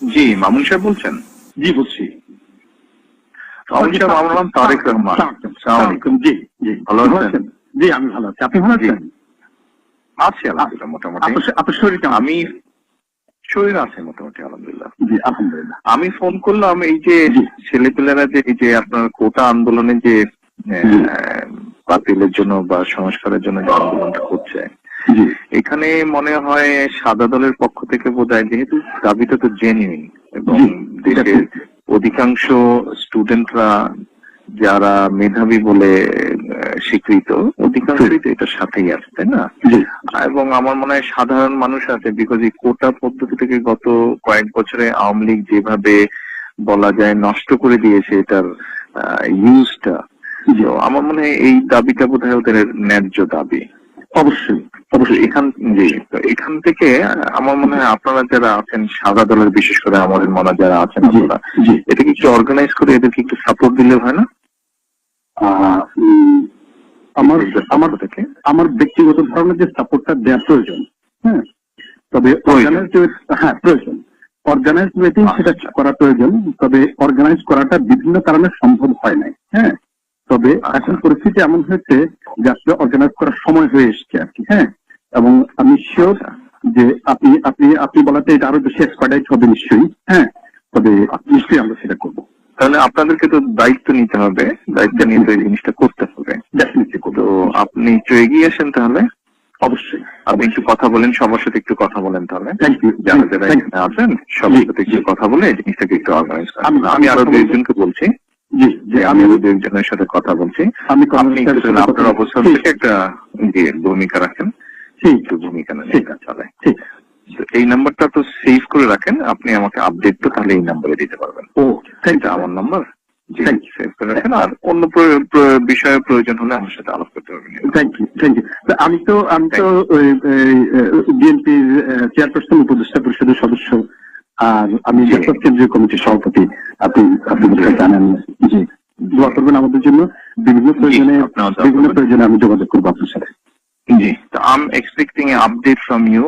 জি, মামুন সাহেব বলছেন? জি বলছি। মামুন সাহেব, আমার নাম তারেক রহমান। আসসালামু আলাইকুম। জি জি, ভালো আছেন? জি আমি ভালো আছি, আপনি ভালো আছেন? আছি আলহামদুলিল্লাহ মোটামুটি। আপনার শরীর কেমন? আমি শরীর আছে মোটামুটি আলহামদুলিল্লাহ। জি আলহামদুলিল্লাহ। আমি ফোন করলাম এই যে ছেলেপেলেরা যে এই যে আপনার কোটা আন্দোলনে যে বাতিলের জন্য বা সংস্কারের জন্য যে আন্দোলনটা করছে, এখানে মনে হয় সাদা দলের পক্ষ থেকে বোধহয়, যেহেতু দাবিটা তো জেনুইন এবং দেশের অধিকাংশ স্টুডেন্টরা যারা মেধাবী বলে স্বীকৃত, অধিকাংশই তো এটার সাথেই আছে, তাই না? এবং আমার মনে হয় সাধারণ মানুষ আছে, বিকজ এই কোটা পদ্ধতি থেকে গত কয়েক বছরে আওয়ামী লীগ যেভাবে বলা যায় নষ্ট করে দিয়েছে এটার ইউজটা, আমার মনে হয় এই দাবিটা বোধহয় ওদের ন্যায্য দাবি। অবশ্যই অবশ্যই। এখান থেকে আমার মনে হয় আপনারা যারা আছেন সাদা দলের, বিশেষ করে আমাদের মনে যারা আছেন আপনারা, এটাকে একটু অর্গানাইজ করে এদেরকে একটু সাপোর্ট দিলে হয় না? আমার ব্যক্তিগত ধারণা যে সাপোর্টটা দেওয়া প্রয়োজন, হ্যাঁ, তবে প্রয়োজন অর্গানাইজ ওয়েতে সেটা করা প্রয়োজন, তবে অর্গানাইজ করাটা বিভিন্ন কারণে সম্ভব হয় নাই। হ্যাঁ, তবে এখন পরিস্থিতি এমন হয়েছে যে আসলে অর্গানাইজ করার সময় হয়ে এসছে আর কি। হ্যাঁ, এবং আমি শিওর যে আপনি আপনি আপনি বলাতে এটা আরো বেশি এক্সপার্টাইজ হবে নিশ্চয়ই। হ্যাঁ, তবে নিশ্চয়ই আমরা সেটা করবো। তাহলে আপনাদেরকে তো দায়িত্ব নিতে হবে, দায়িত্ব নিয়ে তো এই জিনিসটা করতে হবে। তো আপনি একটু এগিয়ে আসেন তাহলে। অবশ্যই আপনি একটু কথা বলেন, সবার সাথে একটু কথা বলেন তাহলে, থ্যাংক ইউ। যারা যারা এখানে আছেন সবার সাথে একটু কথা বলে এই জিনিসটাকে একটু অর্গানাইজ করেন। আমি আরো দুইজনকে বলছি, আমি আরো দুইজনের সাথে কথা বলছি। আপনি আপনার অবস্থান থেকে একটা ভূমিকা রাখেন, একটু ভূমিকা নেন চলে। এই নাম্বারটা তো সেভ করে রাখেন, আপনি আমাকে আপডেট তো তাহলে এই নাম্বারে দিতে পারবেন। এটা আমার নাম্বার, সেভ করে রাখেন। আর অন্য বিষয়ে প্রয়োজন হলে আমার সাথে আলাপ করতে পারবেন। Thank you thank you. আমি তো বিএনপির চেয়ারপারসন, উপদেষ্টা পরিষদের সদস্য, আর আমি জাতীয় কেন্দ্রীয় কমিটির সভাপতি। আপনি জানেন যে দোয়া করবেন আমাদের জন্য, বিভিন্ন প্রয়োজনে আমি যোগাযোগ করবো আপনার সাথে। জি, so I'm expecting an update from you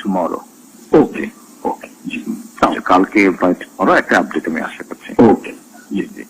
tomorrow. Okay. কালকে বা tomorrow একটা আপডেট আমি আশা করছি। ওকে, জি জি।